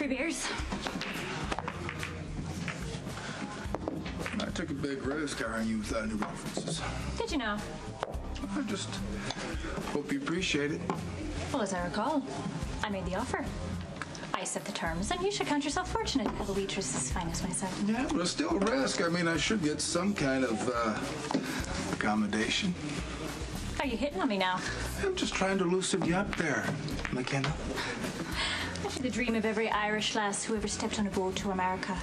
3 beers. I took a big risk hiring you without any references. Did you know? I just hope you appreciate it. Well, as I recall, I made the offer. I set the terms, and you should count yourself fortunate to have a waitress as fine as myself. Yeah, but it's still a risk. I mean, I should get some kind of accommodation. Are you hitting on me now? I'm just trying to loosen you up there, McKenna. Actually, the dream of every Irish lass who ever stepped on a boat to America.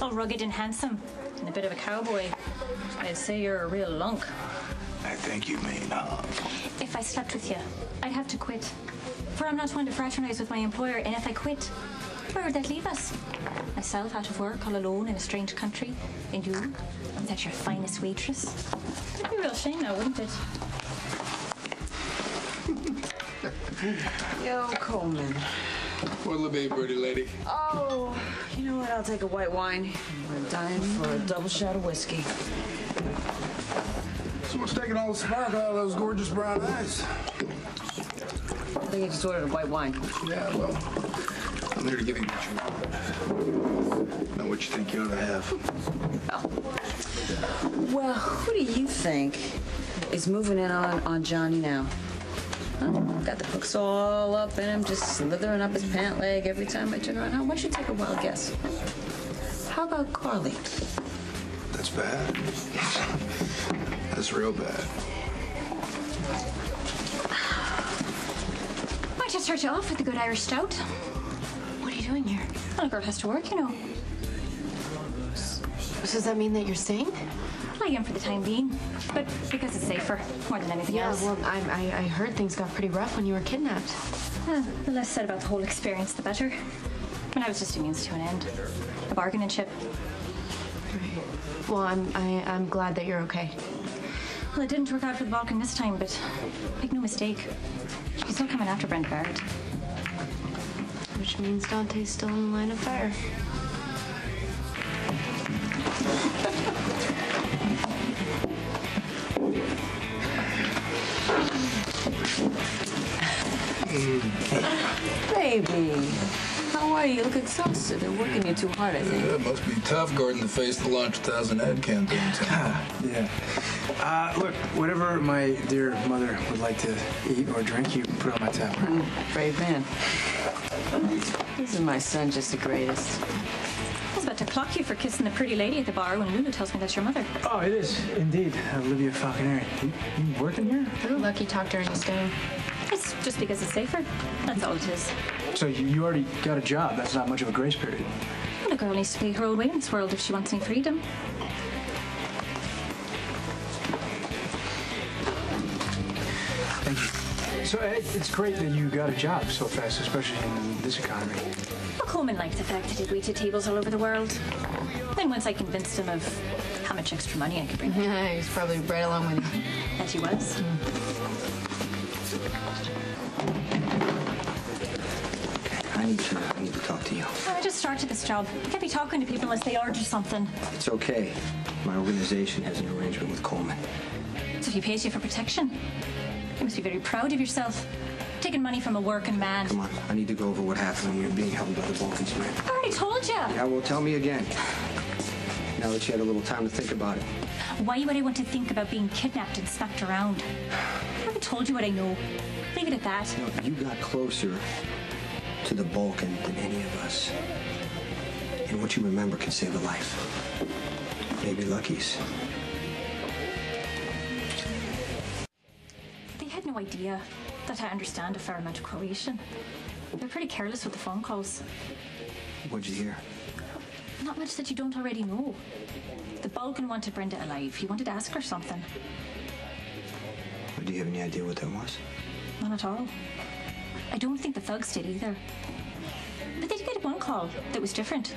All rugged and handsome, and a bit of a cowboy. I'd say you're a real lunk. I think you mean, If I slept with you, I'd have to quit. For I'm not one to fraternize with my employer, and if I quit, where would that leave us? Myself out of work, all alone in a strange country, and you, without your finest waitress. It'd be a real shame now, wouldn't it? Yo, Coleman. What'll it be, pretty lady? Oh, you know what? I'll take a white wine. We're dying for a double shot of whiskey. So what's taking all the spark out of those gorgeous brown eyes? I think I just ordered a white wine. Yeah, well, I'm here to give you what you want. Not what you think you ought to have. Oh. Well, who do you think is moving in on Johnny now? Huh? Got the hooks all up in him, just slithering up his pant leg every time I turn around. Why don't you take a wild guess? How about Carly? That's bad. That's real bad. Might just start you off with a good Irish stout. What are you doing here? Well, a girl has to work, you know. So does that mean that you're staying? I am for the time being, but because it's safer more than anything else. Yeah, well, I heard things got pretty rough when you were kidnapped. The less said about the whole experience, the better. And I was just a means to an end, a bargaining chip. Right. Well, I'm glad that you're okay. Well, it didn't work out for the Balkan this time, but make no mistake, she's still coming after Brent Barrett. Which means Dante's still in the line of fire. Baby, how are you? You look exhausted. They're working you too hard, I think. Yeah, it must be tough, Gordon, to face the Launch 1,000 Head campaign. Yeah. Look, whatever my dear mother would like to eat or drink, you put on my tab. Brave man. Isn't my son just the greatest? I was about to clock you for kissing the pretty lady at the bar when Lulu tells me that's your mother. Oh, it is, indeed. Olivia Falconeri. You working here? Lucky talked her into staying. It's just because it's safer. That's all it is. So you already got a job. That's not much of a grace period. Well, a girl needs to pay her own way in this world if she wants any freedom. Thank you. So it's great that you got a job so fast, especially in this economy. Well, Coleman liked the fact that he'd waited tables all over the world. Then once I convinced him of how much extra money I could bring him. Yeah, he's probably right along with you. That he was. I need to talk to you. Well, I just started this job. I can't be talking to people unless they order something. It's okay. My organization has an arrangement with Coleman. So if he pays you for protection, you must be very proud of yourself. Taking money from a working man. Come on, I need to go over what happened when you were being held by the Balkans, man. I already told you. Yeah, well, tell me again. Now that you had a little time to think about it. Why would I want to think about being kidnapped and smacked around? I already told you what I know. Leave it at that. You know, you got closer to the Balkan than any of us. And what you remember could save a life. Maybe Lucky's. They had no idea that I understand a fair amount of Croatian. They're pretty careless with the phone calls. What'd you hear? Not much that you don't already know. The Balkan wanted Brenda alive. He wanted to ask her something. But do you have any idea what that was? None at all. I don't think the thugs did either. But they did get one call that was different.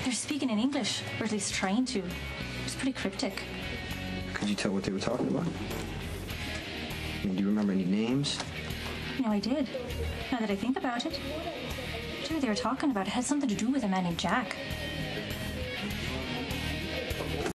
They're speaking in English, or at least trying to. It was pretty cryptic. Could you tell what they were talking about? I mean, do you remember any names? No, I did. Now that I think about it. Whatever they were talking about, it had something to do with a man named Jack.